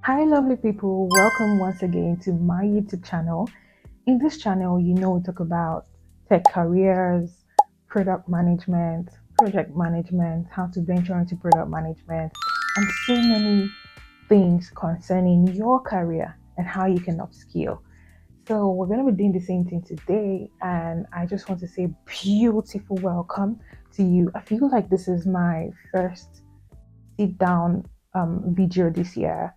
Hi, lovely people. Welcome once again to my YouTube channel. In this channel, we talk about tech careers, product management, project management, how to venture into product management, and so many things concerning your career and how you can upskill. So, we're going to be doing the same thing today, and I just want to say beautiful welcome to you. I feel like this is my first sit down video this year.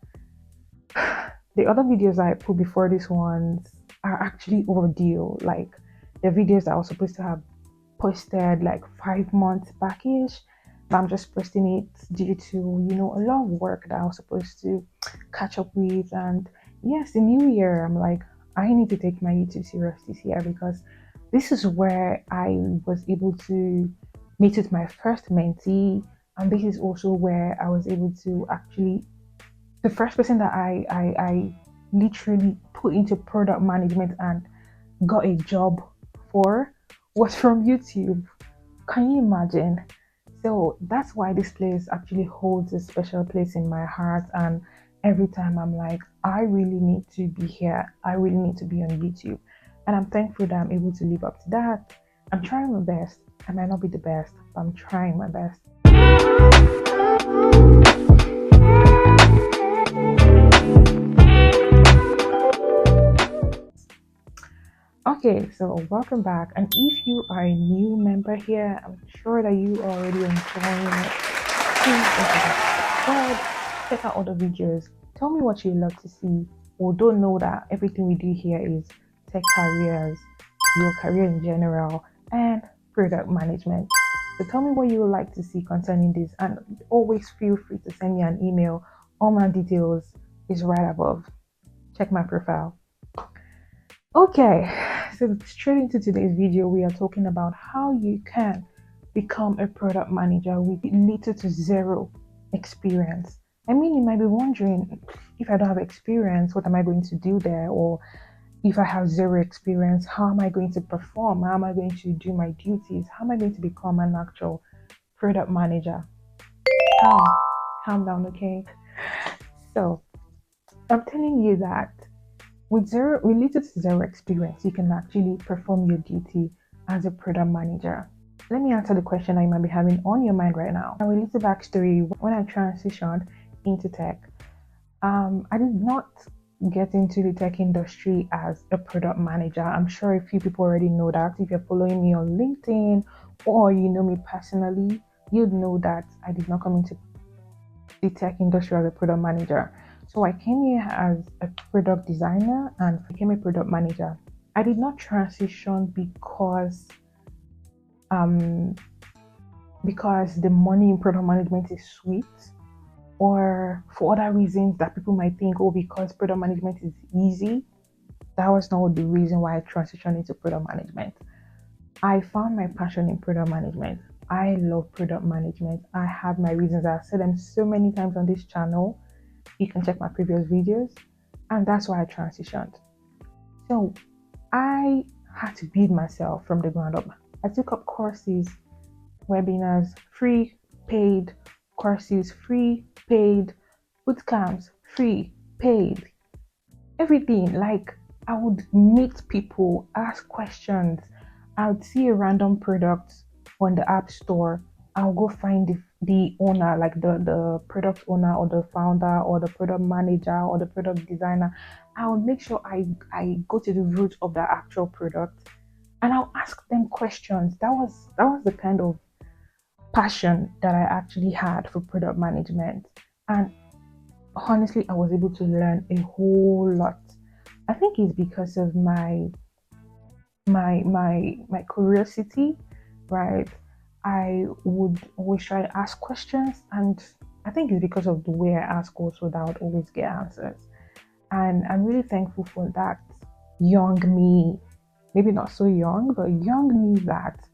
The other videos I put before these ones are actually audio. Like the videos that I was supposed to have posted like 5 months backish, but I'm just posting it due to a lot of work that I was supposed to catch up with. And yes, the new year, I'm like, I need to take my YouTube serious this year because this is where I was able to meet with my first mentee, and this is also where I was able to actually the first person that I literally put into product management and got a job for was from YouTube. Can you imagine? So that's why this place actually holds a special place in my heart. And every time I'm like, I really need to be here. I really need to be on YouTube. And I'm thankful that I'm able to live up to that. I'm trying my best. I might not be the best, but I'm trying my best. Okay, so welcome back. And if you are a new member here, I'm sure that you are already enjoying it. Please don't forget to subscribe, check out other videos. Tell me what you love to see. Or don't know that everything we do here is tech careers, your career in general, and product management. So tell me what you would like to see concerning this, and always feel free to send me an email. All my details is right above. Check my profile. Okay, so straight into today's video, we are talking about how you can become a product manager with little to zero experience. I mean, you might be wondering, if I don't have experience, what am I going to do there? Or if I have zero experience, how am I going to perform? How am I going to do my duties? How am I going to become an actual product manager? How? Calm down, okay? So, I'm telling you that with little to zero experience, you can actually perform your duty as a product manager. Let me answer the question that you might be having on your mind right now. A little backstory: when I transitioned into tech, I did not get into the tech industry as a product manager. I'm sure a few people already know that. If you're following me on LinkedIn or you know me personally, you'd know that I did not come into the tech industry as a product manager. So I came here as a product designer and became a product manager. I did not transition um because the money in product management is sweet, or for other reasons that people might think, oh, because product management is easy. That was not the reason why I transitioned into product management. I found my passion in product management. I love product management. I have my reasons. I've said them so many times on this channel. You can check my previous videos, and that's why I transitioned. So I had to build myself from the ground up. I took up courses, webinars, free, paid courses, free, paid boot camps, free, paid, everything. Like, I would meet people, ask questions. I would see a random product on the app store. I'll go find the owner, like the product owner or the founder or the product manager or the product designer. I would make sure I go to the root of the actual product, and I'll ask them questions. That was the kind of passion that I actually had for product management. And honestly, I was able to learn a whole lot. I think it's because of my curiosity, right? I would always try to ask questions, and I think it's because of the way I ask also that I would always get answers. And I'm really thankful for that young me, maybe not so young, but young me that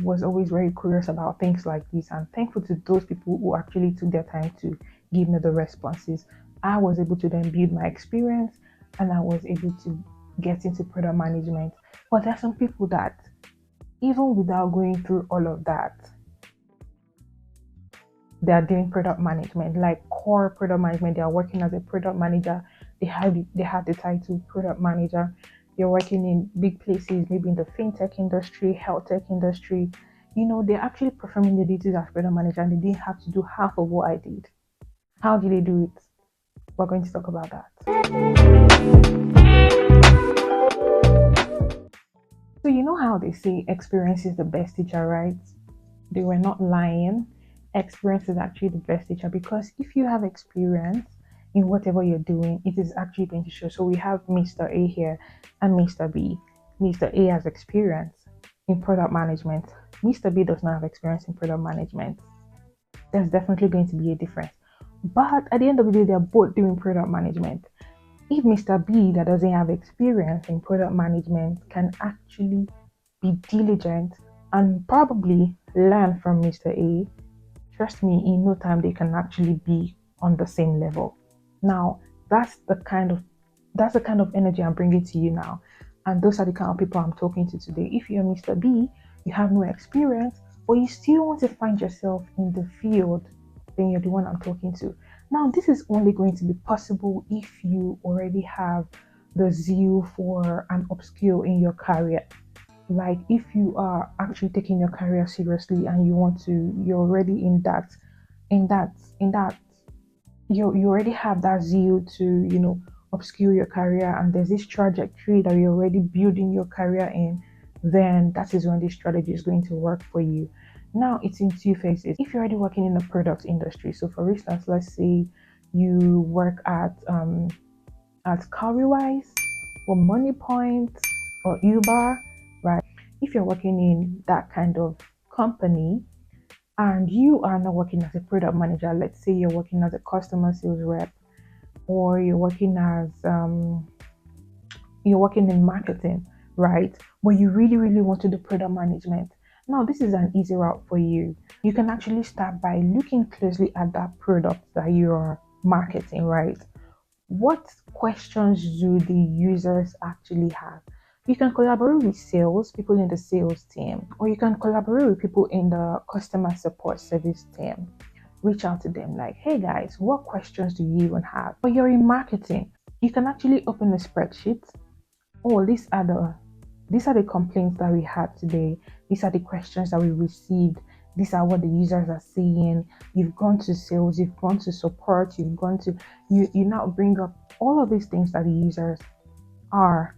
was always very curious about things like this. And thankful to those people who actually took their time to give me the responses. I was able to then build my experience, and I was able to get into product management. But there are some people that, even without going through all of that, they are doing product management, like core product management. They are working as a product manager. They have the title product manager. They're working in big places, maybe in the fintech industry, health tech industry. They're actually performing the duties as product manager, and they didn't have to do half of what I did. How did they do it? We're going to talk about that. So you know how they say experience is the best teacher, right? They were not lying. Experience is actually the best teacher, because if you have experience in whatever you're doing, it is actually going to show. So we have Mr. A here and Mr. B. Mr. A has experience in product management. Mr. B does not have experience in product management. There's definitely going to be a difference. But at the end of the day, they're both doing product management. If Mr. B, that doesn't have experience in product management, can actually be diligent and probably learn from Mr. A, trust me, in no time they can actually be on the same level. Now, that's the kind of energy I'm bringing to you now. And those are the kind of people I'm talking to today. If you're Mr. B, you have no experience, but you still want to find yourself in the field, then you're the one I'm talking to. Now, this is only going to be possible if you already have the zeal for an upskill in your career. Like if you are actually taking your career seriously and you're already in that you already have that zeal to upskill your career, and there's this trajectory that you're already building your career in, then that is when this strategy is going to work for you. Now it's in two phases. If you're already working in the product industry, so for instance, let's say you work at Cowrywise or MoneyPoint or Uber, right? If you're working in that kind of company and you are not working as a product manager, let's say you're working as a customer sales rep, or you're working in marketing, right? But you really, really want to do product management. Now, this is an easy route for you. You can actually start by looking closely at that product that you're marketing, right? What questions do the users actually have? You can collaborate with sales, people in the sales team, or you can collaborate with people in the customer support service team. Reach out to them like, hey guys, what questions do you even have? But you're in marketing, you can actually open a spreadsheet. Oh, these are the complaints that we had today. These are the questions that we received. These are what the users are saying. You've gone to sales, you've gone to support, you've gone to you now bring up all of these things that the users are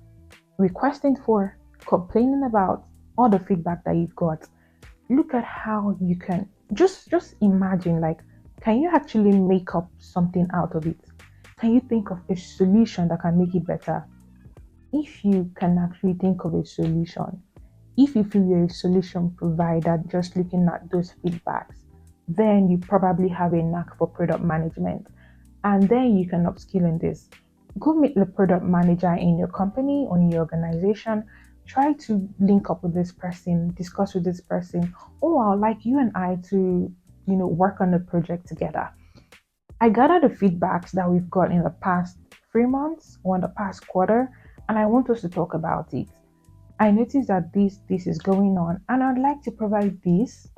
requesting for, complaining about, all the feedback that you've got. Look at how you can just imagine, like, can you actually make up something out of it? Can you think of a solution that can make it better? If you can actually think of a solution, if you feel you're a solution provider just looking at those feedbacks, then you probably have a knack for product management. And then you can upskill in this. Go meet the product manager in your company or in your organization. Try to link up with this person, discuss with this person. Oh, I'd like you and I to, work on a project together. I gather the feedbacks that we've got in the past 3 months or in the past quarter, and I want us to talk about it. I noticed that this is going on, and I'd like to provide this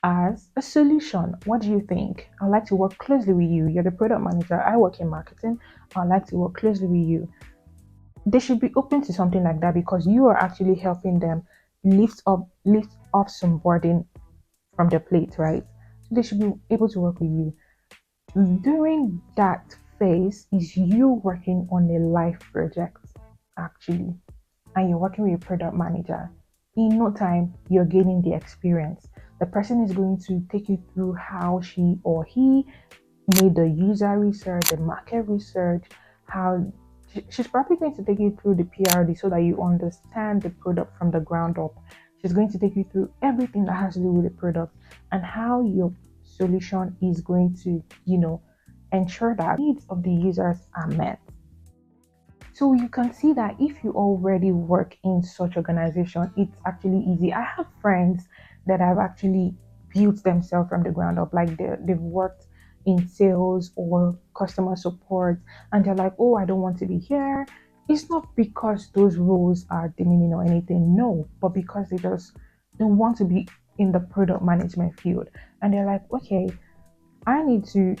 as a solution. What do you think? I'd like to work closely with you. You're the product manager. I work in marketing. I'd like to work closely with you. They should be open to something like that, because you are actually helping them lift off some burden from their plate, right? So they should be able to work with you. During that phase is you working on a live project, actually, and you're working with a product manager. In no time, you're gaining the experience. The person is going to take you through how she or he made the user research, the market research, how she's probably going to take you through the PRD so that you understand the product from the ground up. She's going to take you through everything that has to do with the product and how your solution is going to, ensure that needs of the users are met. So you can see that if you already work in such organization, it's actually easy. I have friends that have actually built themselves from the ground up, like they've worked in sales or customer support, and they're like, oh, I don't want to be here. It's not because those roles are demeaning or anything, no, but because they want to be in the product management field. And they're like, okay, I need to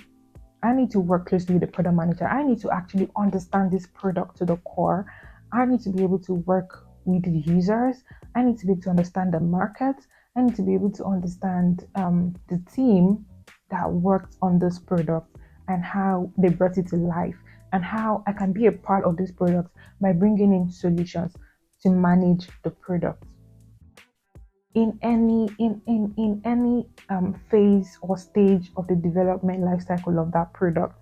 I need to work closely with the product manager. I need to actually understand this product to the core. I need to be able to work with the users. I need to be able to understand the market. I need to be able to understand the team that worked on this product and how they brought it to life and how I can be a part of this product by bringing in solutions to manage the product in any phase or stage of the development life cycle of that product.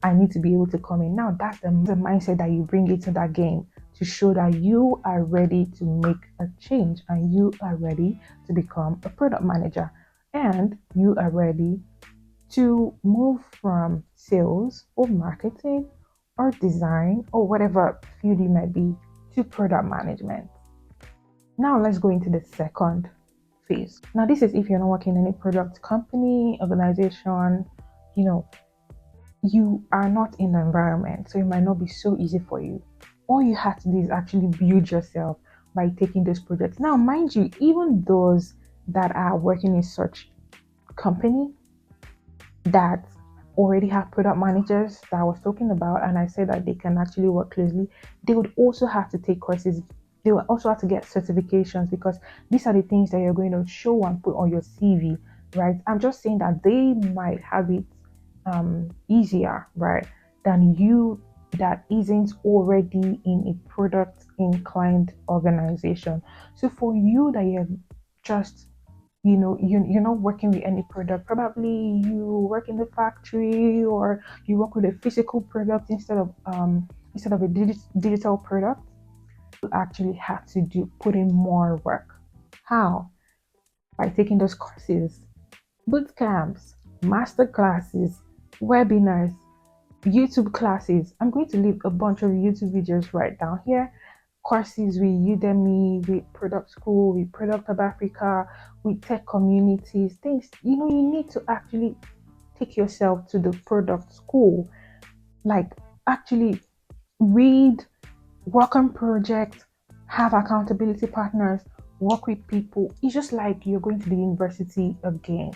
I need to be able to come in. Now that's the mindset that you bring into that game to show that you are ready to make a change and you are ready to become a product manager and you are ready to move from sales or marketing or design or whatever field you might be to product management. Now let's go into the second phase. Now this is if you're not working in any product company, organization, you know, you are not in the environment, so it might not be so easy for you. All you have to do is actually build yourself by taking those projects. Now, mind you, even those that are working in such company that already have product managers that I was talking about, and I said that they can actually work closely, they would also have to take courses. They will also have to get certifications because these are the things that you're going to show and put on your CV, right? I'm just saying that they might have it easier, right, than you that isn't already in a product inclined organization. So for you that you're just you're not working with any product, probably you work in the factory or you work with a physical product instead of a digital product. You actually have to put in more work. How? By taking those courses, boot camps, master classes, webinars, YouTube classes. I'm going to leave a bunch of YouTube videos right down here. Courses with Udemy, with Product School, with Product of Africa, with tech communities, things you need to actually take yourself to the product school. Like actually read, work on projects, have accountability partners, work with people. It's just like you're going to the university again,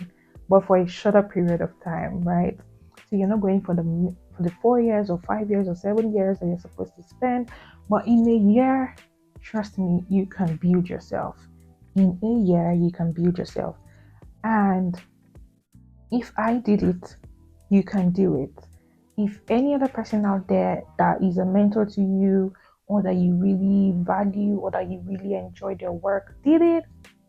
but for a shorter period of time, right? So you're not going for the 4 years or 5 years or 7 years that you're supposed to spend, but in a year, trust me, you can build yourself. In a year, you can build yourself. And if I did it, you can do it. If any other person out there that is a mentor to you or that you really value or that you really enjoy their work did it,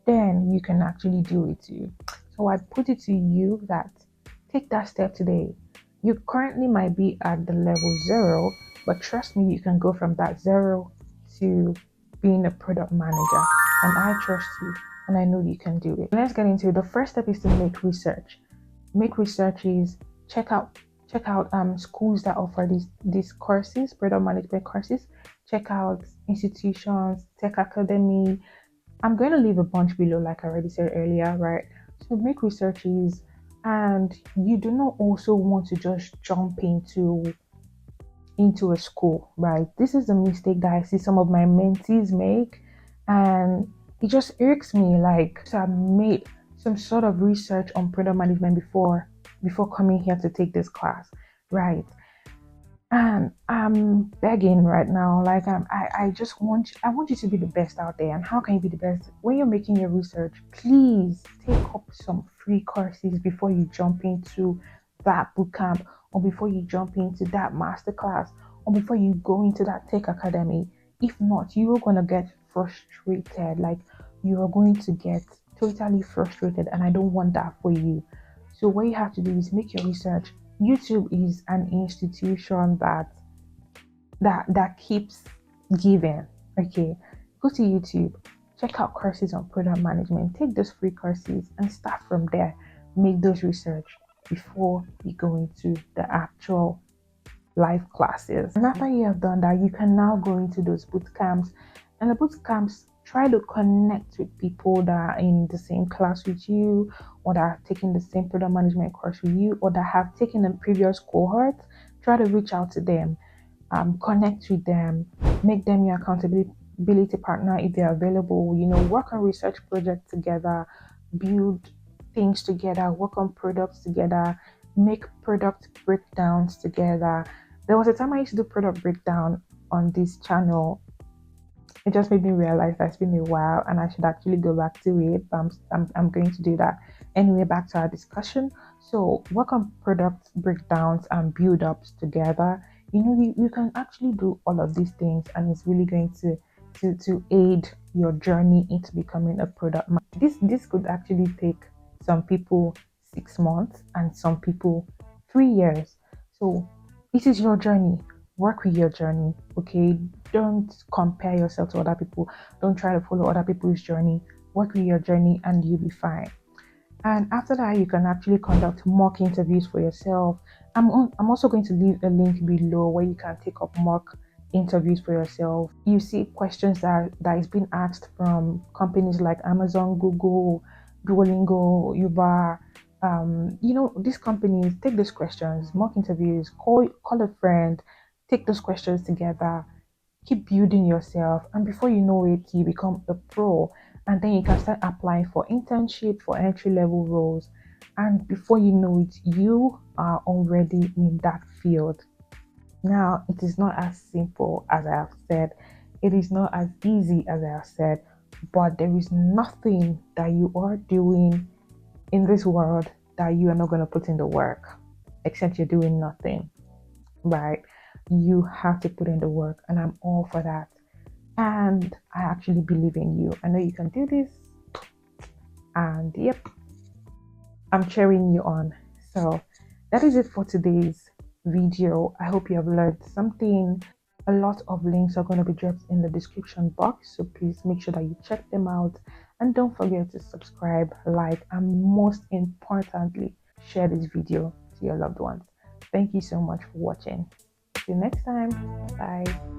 then you can actually do it too. So I put it to you that take that step today. You currently might be at the level 0, but trust me, you can go from that 0 to being a product manager. And I trust you and I know you can do it. Let's get into it. The first step is to make research. Make researches, check out schools that offer these courses, product management courses. Check out institutions, tech academy. I'm going to leave a bunch below, like I already said earlier, right? So make researches, and you do not also want to just jump into a school, right? This is a mistake that I see some of my mentees make, and it just irks me. Like, so I made some sort of research on product management before coming here to take this class, right? And I'm begging right now, like I just want you to be the best out there. And how can you be the best? When you're making your research, please take up some free courses before you jump into that bootcamp or before you jump into that masterclass or before you go into that tech academy. If not, you're gonna get frustrated. Like you are going to get totally frustrated, and I don't want that for you. So what you have to do is make your research. YouTube is an institution that keeps giving. Okay, go to YouTube, check out courses on product management, take those free courses, and start from there. Make those research before you go into the actual live classes. And after you have done that, you can now go into those boot camps. And the boot camps, try to connect with people that are in the same class with you, or that are taking the same product management course with you, or that have taken a previous cohort. Try to reach out to them, connect with them, make them your accountability partner if they're available. Work on research projects together, build things together, work on products together, make product breakdowns together. There was a time I used to do product breakdown on this channel. It just made me realize that it's been a while and I should actually go back to it, but I'm going to do that. Anyway, back to our discussion. So work on product breakdowns and build ups together. You can actually do all of these things, and it's really going to aid your journey into becoming a product manager. This could actually take some people 6 months and some people 3 years. So this is your journey. Work with your journey, okay? Don't compare yourself to other people. Don't try to follow other people's journey. Work with your journey and you'll be fine. And after that, you can actually conduct mock interviews for yourself. I'm also going to leave a link below where you can take up mock interviews for yourself. You see questions that is being asked from companies like Amazon, Google, Duolingo, Uber. These companies take these questions, mock interviews, call a friend, take those questions together, keep building yourself, and before you know it, you become a pro. And then you can start applying for internship, for entry level roles, and before you know it, you are already in that field. Now, it is not as simple as I have said, it is not as easy as I have said, but there is nothing that you are doing in this world that you are not going to put in the work, except you're doing nothing, right? You have to put in the work, and I'm all for that. And I actually believe in you. I know you can do this. And yep, I'm cheering you on. So that is it for today's video. I hope you have learned something. A lot of links are going to be dropped in the description box, so please make sure that you check them out, and don't forget to subscribe, like, and most importantly, share this video to your loved ones. Thank you so much for watching. See you next time. Bye.